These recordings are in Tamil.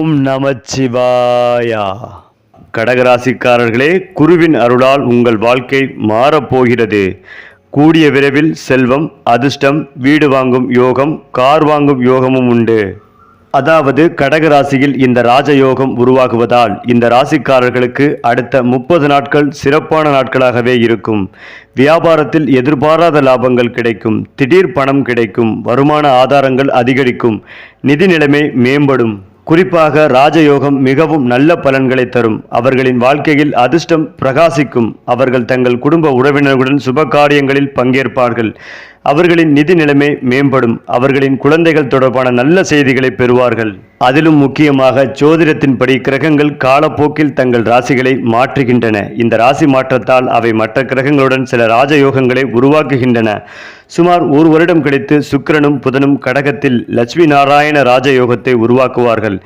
ஓம் நமச்சிவாயா. கடகராசிக்காரர்களே, குருவின் அருளால் உங்கள் வாழ்க்கை மாறப்போகிறது. கூடிய விரைவில் செல்வம், அதிர்ஷ்டம், வீடு வாங்கும் யோகம், கார் வாங்கும் யோகமும் உண்டு. அதாவது கடகராசியில் இந்த ராஜயோகம் உருவாகுவதால் இந்த ராசிக்காரர்களுக்கு அடுத்த 30 நாட்கள் சிறப்பான நாட்களாகவே இருக்கும். வியாபாரத்தில் எதிர்பாராத லாபங்கள் கிடைக்கும், திடீர் பணம் கிடைக்கும், வருமான ஆதாரங்கள் அதிகரிக்கும், நிதி நிலைமை மேம்படும். குறிப்பாக ராஜயோகம் மிகவும் நல்ல பலன்களை தரும். அவர்களின் வாழ்க்கையில் அதிர்ஷ்டம் பிரகாசிக்கும். அவர்கள் தங்கள் குடும்ப உறவினர்களுடன் சுப காரியங்களில் பங்கேற்பார்கள். அவர்களின் நிதி நிலைமை மேம்படும். அவர்களின் குழந்தைகள் தொடர்பான நல்ல செய்திகளை பெறுவார்கள். அதிலும் முக்கியமாக ஜோதிடத்தின்படி கிரகங்கள் காலப்போக்கில் தங்கள் ராசிகளை மாற்றுகின்றன. இந்த ராசி மாற்றத்தால் அவை மற்ற கிரகங்களுடன் சில ராஜயோகங்களை உருவாக்குகின்றன. சுமார் 1 வருடம் கழித்து சுக்கிரனும் புதனும் கடகத்தில் லட்சுமி நாராயண ராஜயோகத்தை உருவாக்குவார்கள்.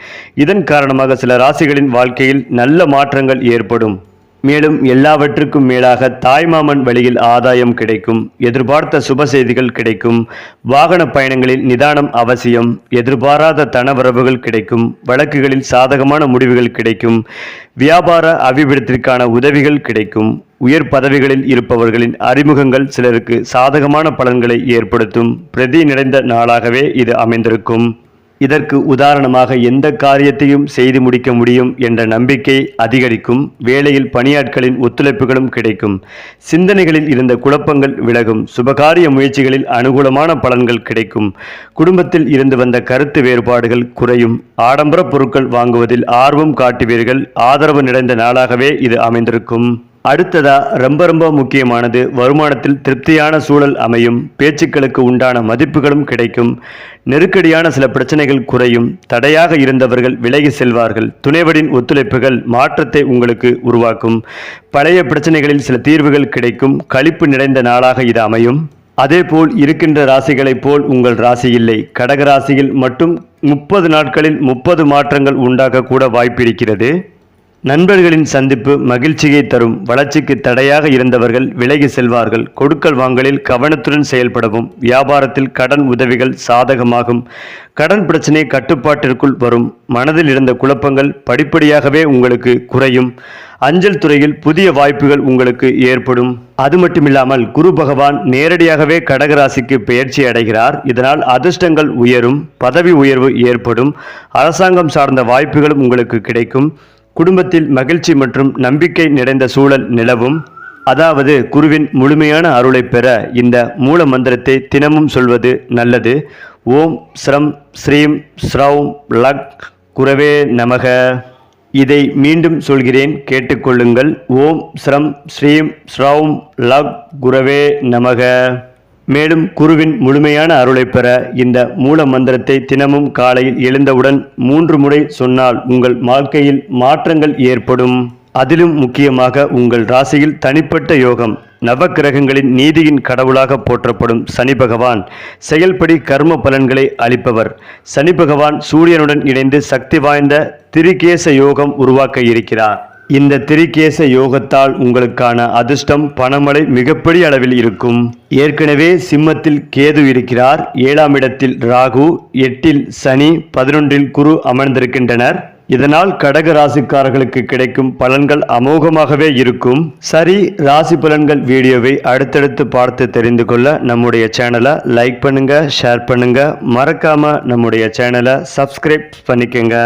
இதன் காரணமாக சில ராசிகளின் வாழ்க்கையில் நல்ல மாற்றங்கள் ஏற்படும். மேலும் எல்லாவற்றுக்கும் மேலாக தாய்மாமன் வழியில் ஆதாயம் கிடைக்கும். எதிர்பார்த்த சுப செய்திகள் கிடைக்கும். வாகன பயணங்களில் நிதானம் அவசியம். எதிர்பாராத தனவரவுகள் கிடைக்கும். வழக்குகளில் சாதகமான முடிவுகள் கிடைக்கும். வியாபார அபிவிருத்திற்கான உதவிகள் கிடைக்கும். உயர் பதவிகளில் இருப்பவர்களின் அறிமுகங்கள் சிலருக்கு சாதகமான பலன்களை ஏற்படுத்தும். பிரதி நிறைந்த நாளாகவே இது அமைந்திருக்கும். இதற்கு உதாரணமாக எந்த காரியத்தையும் செய்து முடிக்க முடியும் என்ற நம்பிக்கை அதிகரிக்கும். வேளையில் பணியாட்களின் ஒத்துழைப்புகளும் கிடைக்கும். சிந்தனைகளில் இருந்த குழப்பங்கள் விலகும். சுபகாரிய முயற்சிகளில் அனுகூலமான பலன்கள் கிடைக்கும். குடும்பத்தில் இருந்து வந்த கருத்து வேறுபாடுகள் குறையும். ஆடம்பர பொருட்கள் வாங்குவதில் ஆர்வம் காட்டுவீர்கள். ஆதரவு நிறைந்த நாளாகவே இது அமைந்திருக்கும். அடுத்ததா ரொம்ப முக்கியமானது, வருமானத்தில் திருப்தியான சூழல் அமையும். பேச்சுக்களுக்கு உண்டான மதிப்புகளும் கிடைக்கும். நெருக்கடியான சில பிரச்சனைகள் குறையும். தடையாக இருந்தவர்கள் விலகி செல்வார்கள். துணைவரின் ஒத்துழைப்புகள் மாற்றத்தை உங்களுக்கு உருவாக்கும். பழைய பிரச்சனைகளில் சில தீர்வுகள் கிடைக்கும். களிப்பு நிறைந்த நாளாக இது அமையும். அதேபோல் இருக்கின்ற ராசிகளைப் போல் உங்கள் ராசி இல்லை. கடகராசியில் மட்டும் 30 நாட்களில் 30 மாற்றங்கள் உண்டாக கூட வாய்ப்பிருக்கிறது. நண்பர்களின் சந்திப்பு மகிழ்ச்சியை தரும். வளர்ச்சிக்கு தடையாக இருந்தவர்கள் விலகி செல்வார்கள். கொடுக்கல் வாங்கலில் கவனத்துடன் செயல்படவும். வியாபாரத்தில் கடன் உதவிகள் சாதகமாகும். கடன் பிரச்சனை கட்டுப்பாட்டிற்குள் வரும். மனதில் இருந்த குழப்பங்கள் படிப்படியாகவே உங்களுக்கு குறையும். அஞ்சல் துறையில் புதிய வாய்ப்புகள் உங்களுக்கு ஏற்படும். அது மட்டுமில்லாமல் குரு பகவான் நேரடியாகவே கடகராசிக்கு பெயர்ச்சி அடைகிறார். இதனால் அதிர்ஷ்டங்கள் உயரும். பதவி உயர்வு ஏற்படும். அரசாங்கம் சார்ந்த வாய்ப்புகளும் உங்களுக்கு கிடைக்கும். குடும்பத்தில் மகிழ்ச்சி மற்றும் நம்பிக்கை நிறைந்த சூழல் நிலவும். அதாவது குருவின் முழுமையான அருளை பெற இந்த மூல மந்திரத்தை தினமும் சொல்வது நல்லது. ஓம் ஸ்ரம் ஸ்ரீம் ஸ்ரௌம் லக் குரவே நமக. இதை மீண்டும் சொல்கிறேன், கேட்டுக்கொள்ளுங்கள். ஓம் ஸ்ரம் ஸ்ரீம் ஸ்ரௌம் லக் குரவே நமக. மேலும் குருவின் முழுமையான அருளை பெற இந்த மூல மந்திரத்தை தினமும் காலையில் எழுந்தவுடன் 3 முறை சொன்னால் உங்கள் வாழ்க்கையில் மாற்றங்கள் ஏற்படும். அதிலும் முக்கியமாக உங்கள் ராசியில் தனிப்பட்ட யோகம். நவக்கிரகங்களின் நீதியின் கடவுளாக போற்றப்படும் சனி பகவான் செயல்படி கர்ம பலன்களை அளிப்பவர். சனி பகவான் சூரியனுடன் இணைந்து சக்தி வாய்ந்த திரிகேச யோகம் உருவாக்க இருக்கிறார். இந்த திரிகேச யோகத்தால் உங்களுக்கான அதிர்ஷ்டம் பணமழை மிகப்பெரிய அளவில் இருக்கும். ஏற்கனவே சிம்மத்தில் கேது இருக்கிறார். 7ஆம் இடத்தில் ராகு, 8இல் சனி, 11இல் குரு அமர்ந்திருக்கின்றனர். இதனால் கடக ராசிக்காரர்களுக்கு கிடைக்கும் பலன்கள் அமோகமாகவே இருக்கும். சரி, ராசி பலன்கள் வீடியோவை அடுத்தடுத்து பார்த்து தெரிந்து கொள்ள நம்முடைய சேனலை லைக் பண்ணுங்க, ஷேர் பண்ணுங்க, மறக்காம நம்முடைய சேனலை சப்ஸ்கிரைப் பண்ணிக்கங்க.